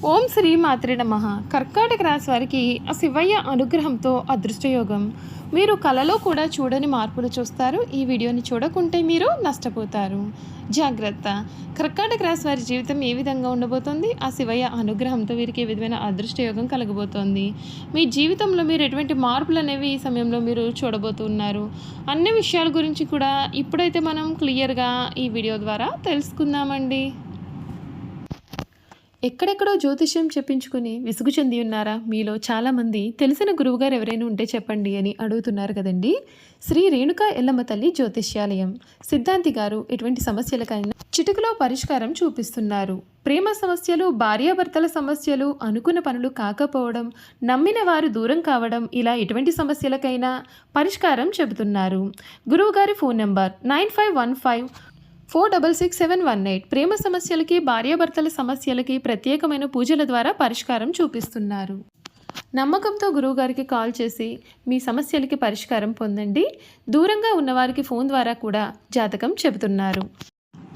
ఓం శ్రీ మాత్రే నమః. కర్కాటక రాశి వారికి ఆ శివయ్య అనుగ్రహంతో అదృష్టయోగం. మీరు కలలో కూడా చూడని మార్పులు చూస్తారు. ఈ వీడియోని చూడకుంటే మీరు నష్టపోతారు. జాగ్రత్త. కర్కాటక రాశి వారి జీవితం ఏ విధంగా ఉండబోతోంది? ఆ శివయ్య అనుగ్రహంతో వీరికి ఏ విధమైన అదృష్టయోగం కలగబోతోంది? మీ జీవితంలో మీరు ఎటువంటి మార్పులు అనేవి ఈ సమయంలో మీరు చూడబోతున్నారు? అన్ని విషయాల గురించి కూడా ఇప్పుడైతే మనం క్లియర్గా ఈ వీడియో ద్వారా తెలుసుకుందామండి. ఎక్కడెక్కడో జ్యోతిష్యం చెప్పించుకుని విసుగు చెంది ఉన్నారా? మీలో చాలామంది తెలిసిన గురువుగారు ఎవరైనా ఉంటే చెప్పండి అని అడుగుతున్నారు కదండి. శ్రీ రేణుకా ఎల్లమ్మ తల్లి జ్యోతిష్యాలయం సిద్ధాంతి గారు ఎటువంటి సమస్యలకైనా చిటికలో పరిష్కారం చూపిస్తున్నారు. ప్రేమ సమస్యలు, భార్యాభర్తల సమస్యలు, అనుకున్న పనులు కాకపోవడం, నమ్మిన వారు దూరం కావడం, ఇలా ఎటువంటి సమస్యలకైనా పరిష్కారం చెబుతున్నారు. గురువుగారి ఫోన్ నంబర్ 9515466718. ప్రేమ సమస్యలకి, భార్యాభర్తల సమస్యలకి ప్రత్యేకమైన పూజల ద్వారా పరిష్కారం చూపిస్తున్నారు. నమ్మకంతో గురువుగారికి కాల్ చేసి మీ సమస్యలకి పరిష్కారం పొందండి. దూరంగా ఉన్నవారికి ఫోన్ ద్వారా కూడా జాతకం చెబుతున్నారు.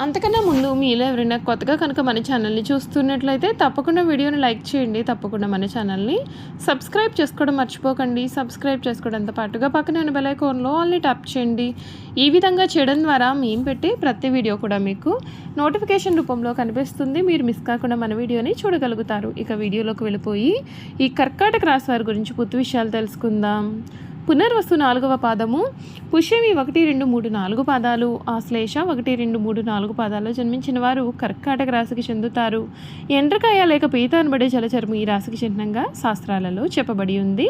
అంతకన్నా ముందు మీలో ఎవరైనా కొత్తగా కనుక మన ఛానల్ని చూస్తున్నట్లయితే తప్పకుండా వీడియోని లైక్ చేయండి. తప్పకుండా మన ఛానల్ని సబ్స్క్రైబ్ చేసుకోవడం మర్చిపోకండి. సబ్స్క్రైబ్ చేసుకోవడంతో పాటుగా పక్కన ఉన్న బెల్ ఐకాన్లో ఆల్ని ట్యాప్ చేయండి. ఈ విధంగా చేయడం ద్వారా మేము పెట్టే ప్రతి వీడియో కూడా మీకు నోటిఫికేషన్ రూపంలో కనిపిస్తుంది. మీరు మిస్ కాకుండా మన వీడియోని చూడగలుగుతారు. ఇక వీడియోలోకి వెళ్ళిపోయి ఈ కర్కాటక రాశి వారి గురించి పూర్తి విషయాలు తెలుసుకుందాం. పునర్వసు 4వ పాదము, పుష్యమి 1, 2, 3, 4 పాదాలు, ఆశ్లేష 1, 2, 3, 4 పాదాల్లో జన్మించిన వారు కర్కాటక రాశికి చెందుతారు. ఎండ్రకాయ లేక పీత అనబడే జలచరము ఈ రాశికి చిహ్నంగా శాస్త్రాలలో చెప్పబడి ఉంది.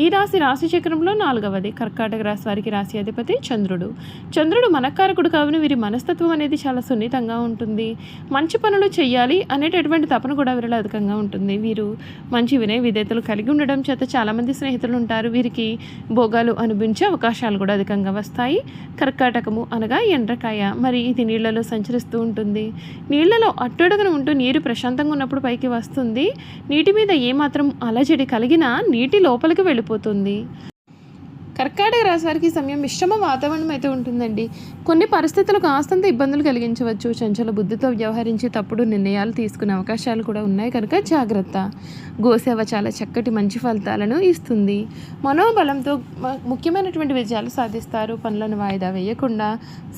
ఈ రాశి చక్రంలో 4వది. కర్కాటక రాశి వారికి రాశి అధిపతి చంద్రుడు. చంద్రుడు మనకారకుడు కావున వీరి మనస్తత్వం అనేది చాలా సున్నితంగా ఉంటుంది. మంచి పనులు చేయాలి అనేటటువంటి తపన కూడా వీరిలో అధికంగా ఉంటుంది. వీరు మంచి వినయ విధేయతలు కలిగి ఉండడం చేత చాలామంది స్నేహితులు ఉంటారు. వీరికి భోగాలు అనుభవించే అవకాశాలు కూడా అధికంగా వస్తాయి. కర్కాటకము అనగా ఎండ్రకాయ. మరి ఇది నీళ్లలో సంచరిస్తూ ఉంటుంది. నీళ్లలో అట్టడుగున ఉంటూ నీరు ప్రశాంతంగా ఉన్నప్పుడు పైకి వస్తుంది. నీటి మీద ఏమాత్రం అలజడి కలిగినా నీటి లోపలికి వెళ్ళిపోతుంది. కర్కాటక రాశి వారికి సమయం మిశ్రమ వాతావరణం అయితే ఉంటుందండి. కొన్ని పరిస్థితులకు కాస్తంత ఇబ్బందులు కలిగించవచ్చు. చంచల బుద్ధితో వ్యవహరించి తప్పుడు నిర్ణయాలు తీసుకునే అవకాశాలు కూడా ఉన్నాయి కనుక జాగ్రత్త. గోసేవ చాలా చక్కటి మంచి ఫలితాలను ఇస్తుంది. మనోబలంతో ముఖ్యమైనటువంటి విజయాలు సాధిస్తారు. పనులను వాయిదా వేయకుండా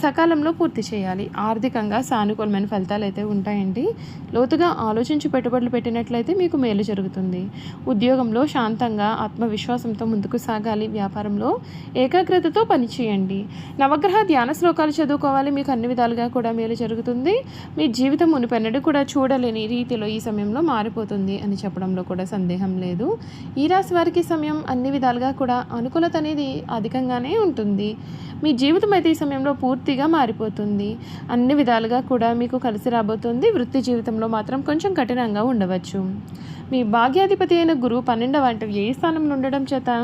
సకాలంలో పూర్తి చేయాలి. ఆర్థికంగా సానుకూలమైన ఫలితాలు అయితే ఉంటాయండి. లోతుగా ఆలోచించి పెట్టుబడులు పెట్టినట్లయితే మీకు మేలు జరుగుతుంది. ఉద్యోగంలో శాంతంగా ఆత్మవిశ్వాసంతో ముందుకు సాగాలి. వ్యాపారంలో ఏకాగ్రతతో పనిచేయండి. నవగ్రహ ధ్యాన శ్లోకాలు చదువుకోవాలి. మీకు అన్ని విధాలుగా కూడా మేలు జరుగుతుంది. మీ జీవితం మునిపెన్నడూ కూడా చూడలేని రీతిలో ఈ సమయంలో మారిపోతుంది అని చెప్పడంలో కూడా సందేహం లేదు. ఈ రాశి వారికి సమయం అన్ని విధాలుగా కూడా అనుకూలత అనేది అధికంగానే ఉంటుంది. మీ జీవితం అయితే ఈ సమయంలో పూర్తిగా మారిపోతుంది. అన్ని విధాలుగా కూడా మీకు కలిసి రాబోతుంది. వృత్తి జీవితంలో మాత్రం కొంచెం కఠినంగా ఉండవచ్చు. మీ భాగ్యాధిపతి అయిన గురువు 12వ ఏ స్థానంలో ఉండడం చేత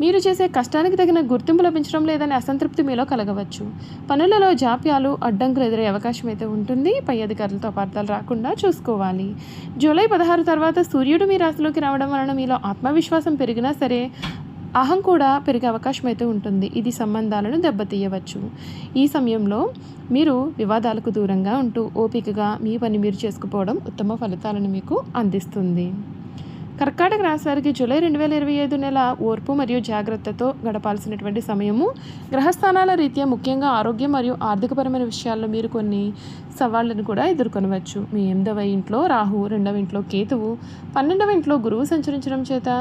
మీరు చేసే కష్టానికి తగిన గుర్తింపు లభించడం లేదనే అసంతృప్తి మీలో కలగవచ్చు. పనులలో జాప్యాలు, అడ్డంకులు ఎదురయ్యే అవకాశం అయితే ఉంటుంది. పై అధికారులతో అపార్థాలు రాకుండా చూసుకోవాలి. జూలై 16 తర్వాత సూర్యుడు మీ రాశిలోకి రావడం వలన మీలో ఆత్మవిశ్వాసం పెరిగినా సరే అహం కూడా పెరిగే అవకాశం అయితే ఉంటుంది. ఇది సంబంధాలను దెబ్బతీయవచ్చు. ఈ సమయంలో మీరు వివాదాలకు దూరంగా ఉంటూ ఓపికగా మీ పని మీరు చేసుకుపోవడం ఉత్తమ ఫలితాలను మీకు అందిస్తుంది. కర్కాటక రాశి వారికి జూలై 2025 నెల ఓర్పు మరియు జాగ్రత్తతో గడపాల్సినటువంటి సమయము. గ్రహస్థానాల రీత్యా ముఖ్యంగా ఆరోగ్యం మరియు ఆర్థికపరమైన విషయాల్లో మీరు కొన్ని సవాళ్లను కూడా ఎదుర్కొనవచ్చు. మీ 8వ ఇంట్లో రాహు, 2వ ఇంట్లో కేతువు, 12వ ఇంట్లో గురువు సంచరించడం చేత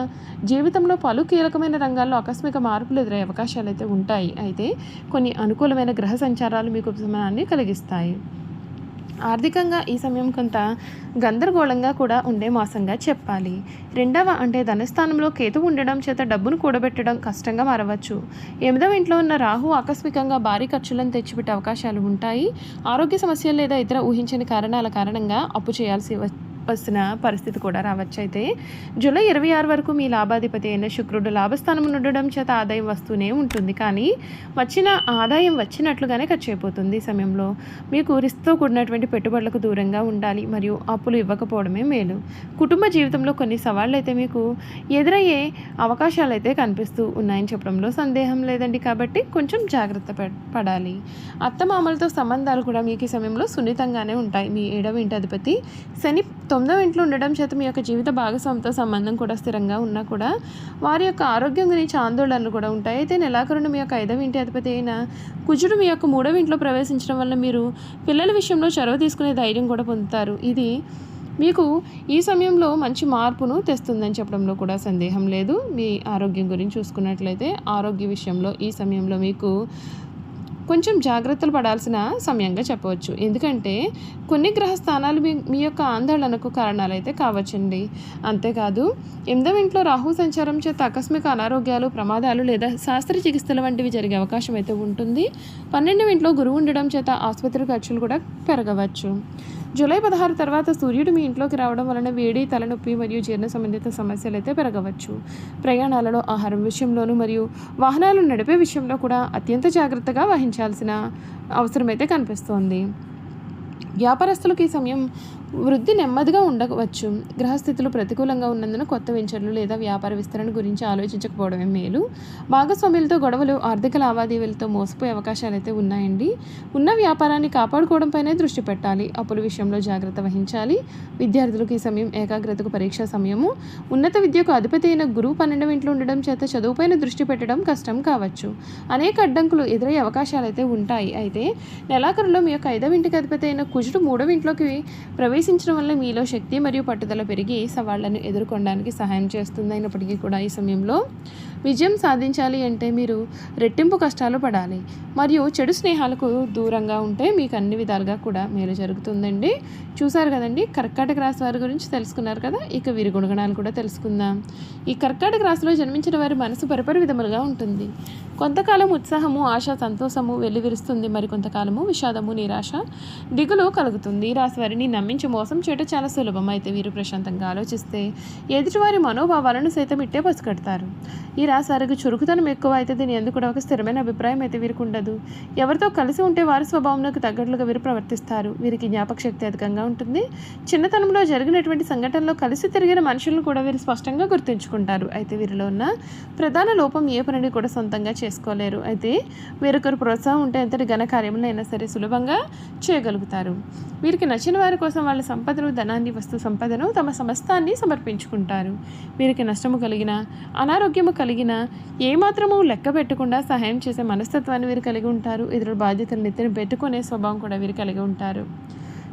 జీవితంలో పలు కీలకమైన రంగాల్లో ఆకస్మిక మార్పులు ఎదురయ్యే అవకాశాలు అయితే ఉంటాయి. అయితే కొన్ని అనుకూలమైన గ్రహ సంచారాలు మీకు ఉపశమనాన్ని కలిగిస్తాయి. ఆర్థికంగా ఈ సమయం కొంత గందరగోళంగా కూడా ఉండే మాసంగా చెప్పాలి. 2వ అంటే ధనస్థానంలో కేతు ఉండడం చేత డబ్బును కూడబెట్టడం కష్టంగా మారవచ్చు. 8వ ఇంట్లో ఉన్న రాహు ఆకస్మికంగా భారీ ఖర్చులను తెచ్చిపెట్టే అవకాశాలు ఉంటాయి. ఆరోగ్య సమస్యలు లేదా ఇతర ఊహించని కారణాల కారణంగా అప్పు చేయాల్సి వచ్చిన పరిస్థితి కూడా రావచ్చు. అయితే జూలై 26 వరకు మీ లాభాధిపతి అయిన శుక్రుడు లాభస్థానం ఉండడం చేత ఆదాయం వస్తూనే ఉంటుంది. కానీ వచ్చిన ఆదాయం వచ్చినట్లుగానే ఖర్చు అయిపోతుంది. ఈ సమయంలో మీకు రిస్క్తో కూడినటువంటి పెట్టుబడులకు దూరంగా ఉండాలి మరియు అప్పులు ఇవ్వకపోవడమే మేలు. కుటుంబ జీవితంలో కొన్ని సవాళ్ళు అయితే మీకు ఎదురయ్యే అవకాశాలు అయితే కనిపిస్తూ ఉన్నాయని చెప్పడంలో సందేహం లేదండి. కాబట్టి కొంచెం జాగ్రత్త పడాలి. అత్తమామలతో సంబంధాలు కూడా మీకు ఈ సమయంలో సున్నితంగానే ఉంటాయి. మీ 7వ ఇంటి అధిపతి శని 9వ ఇంట్లో ఉండడం చేత మీ యొక్క జీవిత భాగస్వామితో సంబంధం కూడా స్థిరంగా ఉన్నా కూడా వారి యొక్క ఆరోగ్యం గురించి ఆందోళనలు కూడా ఉంటాయి. అయితే నెలాఖరున మీ యొక్క 5వ ఇంటి అధిపతి అయిన కుజుడు మీ యొక్క 3వ ఇంట్లో ప్రవేశించడం వల్ల మీరు పిల్లల విషయంలో చొరవ తీసుకునే ధైర్యం కూడా పొందుతారు. ఇది మీకు ఈ సమయంలో మంచి మార్పును తెస్తుందని చెప్పడంలో కూడా సందేహం లేదు. మీ ఆరోగ్యం గురించి చూసుకున్నట్లయితే ఆరోగ్య విషయంలో ఈ సమయంలో మీకు కొంచెం జాగ్రత్తలు పడాల్సిన సమయంగా చెప్పవచ్చు. ఎందుకంటే కొన్ని గ్రహ స్థానాలు మీ యొక్క ఆందోళనకు కారణాలు అయితే కావచ్చండి. అంతేకాదు 8వ ఇంట్లో రాహు సంచారం చేత ఆకస్మిక అనారోగ్యాలు, ప్రమాదాలు లేదా శస్త్రచికిత్సల వంటివి జరిగే అవకాశం అయితే ఉంటుంది. 12వ ఇంట్లో గురువు ఉండడం చేత ఆసుపత్రి ఖర్చులు కూడా పెరగవచ్చు. జూలై 16 తర్వాత సూర్యుడు మీ ఇంట్లోకి రావడం వలన వేడి, తలనొప్పి మరియు జీర్ణ సంబంధిత సమస్యలు అయితే పెరగవచ్చు. ప్రయాణాలలో, ఆహారం విషయంలోనూ మరియు వాహనాలు నడిపే విషయంలో కూడా అత్యంత జాగ్రత్తగా వహించాల్సిన అవసరం అయితే కనిపిస్తోంది. వ్యాపారస్తులకు ఈ సమయం వృద్ధి నెమ్మదిగా ఉండవచ్చు. గ్రహస్థితులు ప్రతికూలంగా ఉన్నందున కొత్త వెంచర్లు లేదా వ్యాపార విస్తరణ గురించి ఆలోచించకపోవడమే మేలు. భాగస్వామ్యులతో గొడవలు, ఆర్థిక లావాదేవీలతో మోసపోయే అవకాశాలు అయితే ఉన్నాయండి. ఉన్న వ్యాపారాన్ని కాపాడుకోవడంపైనే దృష్టి పెట్టాలి. అప్పుల విషయంలో జాగ్రత్త వహించాలి. విద్యార్థులకు ఈ సమయం ఏకాగ్రతకు పరీక్షా సమయము. ఉన్నత విద్యకు అధిపతి అయిన గురువు 12వ ఇంట్లో ఉండడం చేత చదువుపైన దృష్టి పెట్టడం కష్టం కావచ్చు. అనేక అడ్డంకులు ఎదురయ్యే అవకాశాలు అయితే ఉంటాయి. అయితే నెలాఖరులో మీ యొక్క 5వ ఇంటికి అధిపతి అయిన కుజుడు 3వ ఇంట్లోకి ప్రవేశించడం వల్ల మీలో శక్తి మరియు పట్టుదల పెరిగి సవాళ్లను ఎదుర్కొనడానికి సహాయం చేస్తుంది. అయినప్పటికీ కూడా ఈ సమయంలో విజయం సాధించాలి అంటే మీరు రెట్టింపు కష్టాలు పడాలి మరియు చెడు స్నేహాలకు దూరంగా ఉంటే మీకు అన్ని విధాలుగా కూడా మేలు జరుగుతుందండి. చూసారు కదండి, కర్కాటక రాశి వారి గురించి తెలుసుకున్నారు కదా. ఇక వీరి గుణగణాలు కూడా తెలుసుకుందాం. ఈ కర్కాటక రాశిలో జన్మించిన వారి మనసు పరిపరి విధములుగా ఉంటుంది. కొంతకాలం ఉత్సాహము, ఆశ, సంతోషము వెల్లివిరుస్తుంది. మరికొంతకాలము విషాదము, నిరాశ, దిగులు కలుగుతుంది. ఈ రాశి వారిని నమ్మించి మోసం చేయడం చాలా సులభం. అయితే వీరు ప్రశాంతంగా ఆలోచిస్తే ఎదుటివారి మనోభావాలను సైతం ఇట్టే పసిగడతారు. ఈ రాశి వారికి చురుకుతనం ఎక్కువ. అయితే దీని ఎందుకు కూడా ఒక స్థిరమైన అభిప్రాయం అయితే వీరికి ఉండదు. ఎవరితో కలిసి ఉంటే వారి స్వభావంలోకి తగ్గట్లుగా వీరు ప్రవర్తిస్తారు. వీరికి జ్ఞాపక శక్తి అధికంగా ఉంటుంది. చిన్నతనంలో జరిగినటువంటి సంఘటనలో కలిసి తిరిగిన మనుషులను కూడా వీరు స్పష్టంగా గుర్తుంచుకుంటారు. అయితే వీరిలో ఉన్న ప్రధాన లోపం ఏ పనిని కూడా సొంతంగా చేసుకోలేరు. అయితే వీరొకరు ప్రోత్సాహం ఉంటే ఎంతటి ఘన కార్యములైనా సరే సులభంగా చేయగలుగుతారు. వీరికి నచ్చిన వారి కోసం వాళ్ళ సంపదను, ధనాన్ని, వస్తు సంపదను, తమ సమస్తాన్ని సమర్పించుకుంటారు. వీరికి నష్టము కలిగిన, అనారోగ్యము కలిగిన ఏమాత్రము లెక్క పెట్టకుండా సహాయం చేసే మనస్తత్వాన్ని వీరు కలిగి ఉంటారు. ఇతరుల బాధ్యతలను నెత్తిన పెట్టుకునే స్వభావం కూడా వీరు కలిగి ఉంటారు.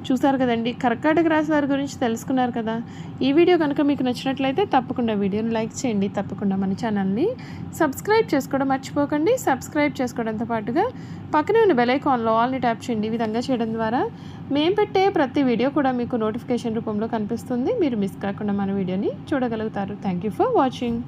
చూసారు కదండి, కర్కాటక రాశి వారి గురించి తెలుసుకున్నారు కదా. ఈ వీడియో కనుక మీకు నచ్చినట్లయితే తప్పకుండా వీడియోని లైక్ చేయండి. తప్పకుండా మన ఛానల్ని సబ్స్క్రైబ్ చేసుకోవడం మర్చిపోకండి. సబ్స్క్రైబ్ చేసుకోవడంతో పాటుగా పక్కనే ఉన్న బెల్ ఐకాన్లో ఆల్ని ట్యాప్ చేయండి. ఈ విధంగా చేయడం ద్వారా మేము పెట్టే ప్రతి వీడియో కూడా మీకు నోటిఫికేషన్ రూపంలో కనిపిస్తుంది. మీరు మిస్ కాకుండా మన వీడియోని చూడగలుగుతారు. Thank you for watching.